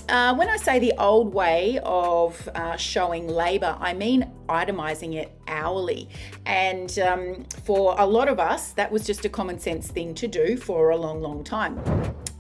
When I say the old way of showing labour, I mean itemizing it hourly. And for a lot of us, that was just a common sense thing to do for a long, long time.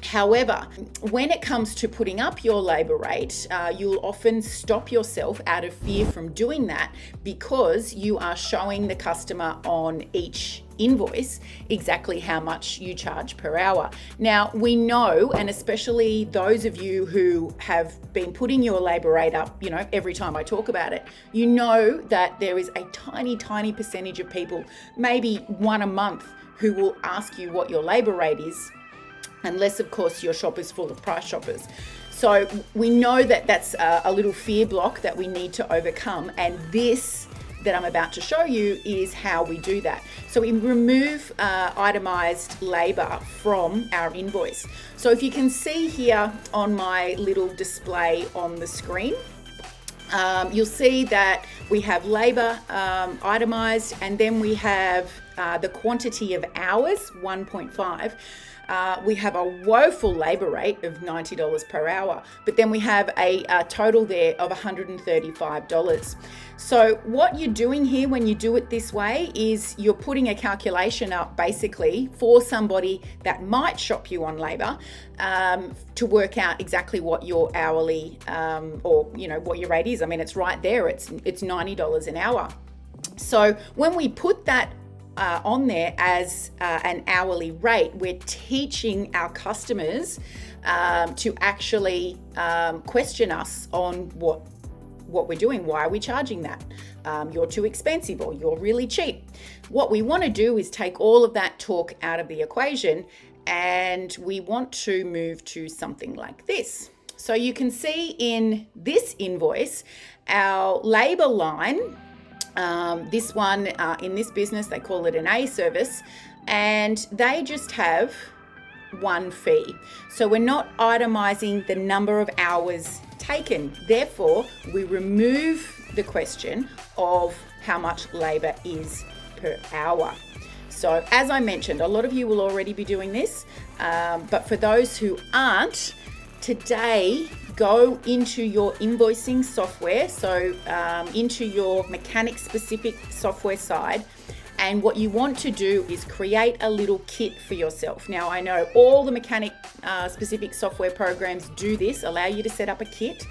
However, when it comes to putting up your labour rate, you'll often stop yourself out of fear from doing that because you are showing the customer on each invoice exactly how much you charge per hour. Now, we know, and especially those of you who have been putting your labour rate up, every time I talk about it, you know that there is a tiny, tiny percentage of people, maybe one a month, who will ask you what your labour rate is, unless of course your shop is full of price shoppers. So we know that that's a little fear block that we need to overcome, and this that I'm about to show you is how we do that. So we remove itemized labor from our invoice. So if you can see here on my little display on the screen, you'll see that we have labor itemized, and then we have the quantity of hours, 1.5. We have a woeful labour rate of $90 per hour, but then we have a total there of $135. So what you're doing here when you do it this way is you're putting a calculation up basically for somebody that might shop you on labour to work out exactly what your hourly or what your rate is. I mean, it's right there. It's $90 an hour. So when we put that on there as an hourly rate, we're teaching our customers to actually question us on what we're doing. Why are we charging that? You're too expensive, or you're really cheap. What we want to do is take all of that talk out of the equation, and we want to move to something like this. So you can see in this invoice, our labor line, this one in this business, they call it an A service, and they just have one fee. So we're not itemizing the number of hours taken. Therefore, we remove the question of how much labor is per hour. So as I mentioned, a lot of you will already be doing this, but for those who aren't, today go into your invoicing software, so into your mechanic specific software side, and what you want to do is create a little kit for yourself. Now, I know all the mechanic specific software programs do this, allow you to set up a kit,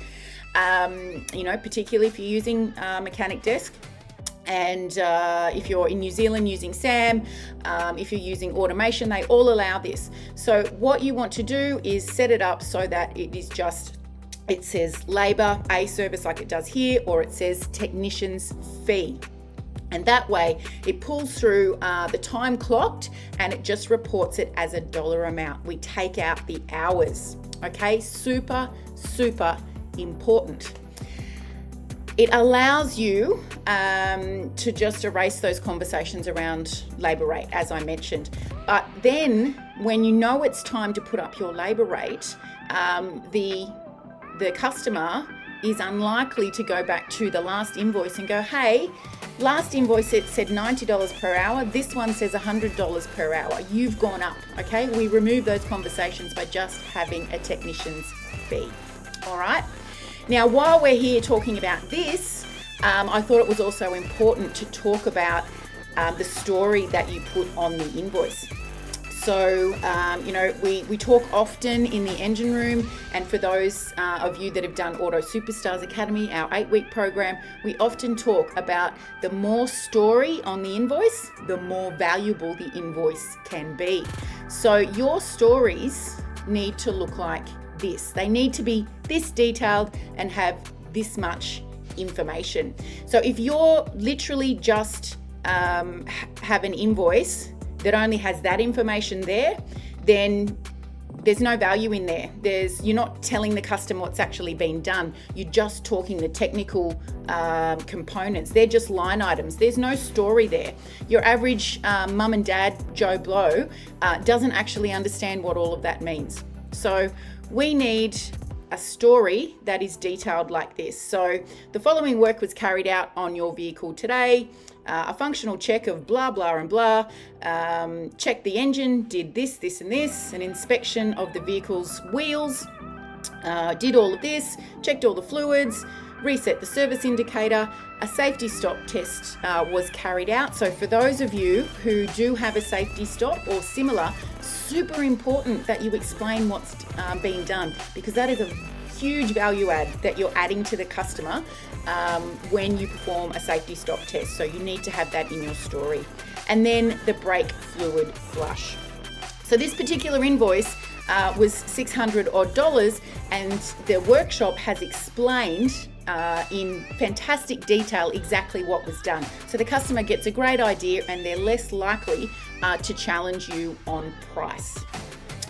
particularly if you're using Mechanic Desk. And if you're in New Zealand using SAM, if you're using automation, they all allow this. So what you want to do is set it up so that it says labor, A service like it does here, or it says technician's fee. And that way it pulls through the time clocked, and it just reports it as a dollar amount. We take out the hours. Okay, super, super important. It allows you to just erase those conversations around labour rate, as I mentioned. But then when you know it's time to put up your labour rate, the customer is unlikely to go back to the last invoice and go, hey, last invoice it said $90 per hour, this one says $100 per hour. You've gone up, okay? We remove those conversations by just having a technician's fee, all right? Now, while we're here talking about this, I thought it was also important to talk about the story that you put on the invoice. So, we talk often in the engine room, and for those of you that have done Auto Superstars Academy, our 8-week program, we often talk about the more story on the invoice, the more valuable the invoice can be. So your stories need to look like this. They need to be this detailed and have this much information. So if you're literally just have an invoice that only has that information there, then there's no value in there. You're not telling the customer what's actually been done. You're just talking the technical components. They're just line items. There's no story there. Your average mum and dad Joe Blow doesn't actually understand what all of that means. So we need a story that is detailed like this. So the following work was carried out on your vehicle today. A functional check of blah, blah, and blah. Checked the engine, did this, this, and this. An inspection of the vehicle's wheels. Did all of this, checked all the fluids, reset the service indicator. A safety stop test was carried out. So for those of you who do have a safety stop or similar, super important that you explain what's being done, because that is a huge value add that you're adding to the customer when you perform a safety stop test. So you need to have that in your story. And then the brake fluid flush. So this particular invoice was $600 odd, and the workshop has explained in fantastic detail exactly what was done. So the customer gets a great idea and they're less likely to challenge you on price.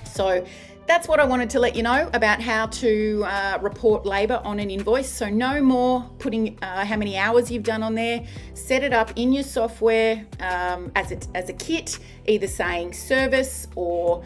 So that's what I wanted to let you know about how to report labour on an invoice. So no more putting how many hours you've done on there. Set it up in your software as a kit, either saying service or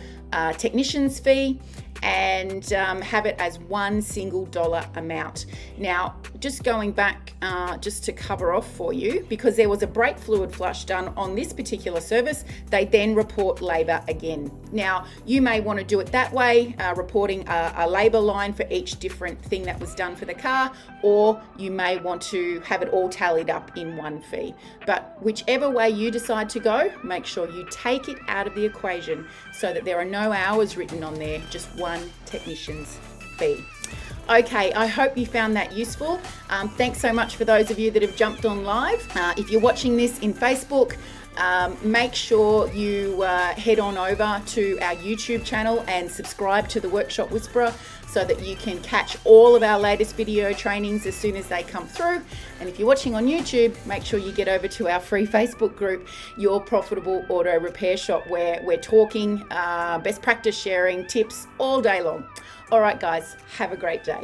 technician's fee, and have it as one single dollar amount. Now, just going back just to cover off for you, because there was a brake fluid flush done on this particular service, they then report labour again. Now, you may want to do it that way, reporting a labour line for each different thing that was done for the car, or you may want to have it all tallied up in one fee. But whichever way you decide to go, make sure you take it out of the equation so that there are no hours written on there, just one technician's fee. Okay, I hope you found that useful. Thanks so much for those of you that have jumped on live. If you're watching this in Facebook, make sure you head on over to our YouTube channel and subscribe to the Workshop Whisperer so that you can catch all of our latest video trainings as soon as they come through. And if you're watching on YouTube, make sure you get over to our free Facebook group, Your Profitable Auto Repair Shop, where we're talking best practice sharing, tips all day long. All right, guys, have a great day.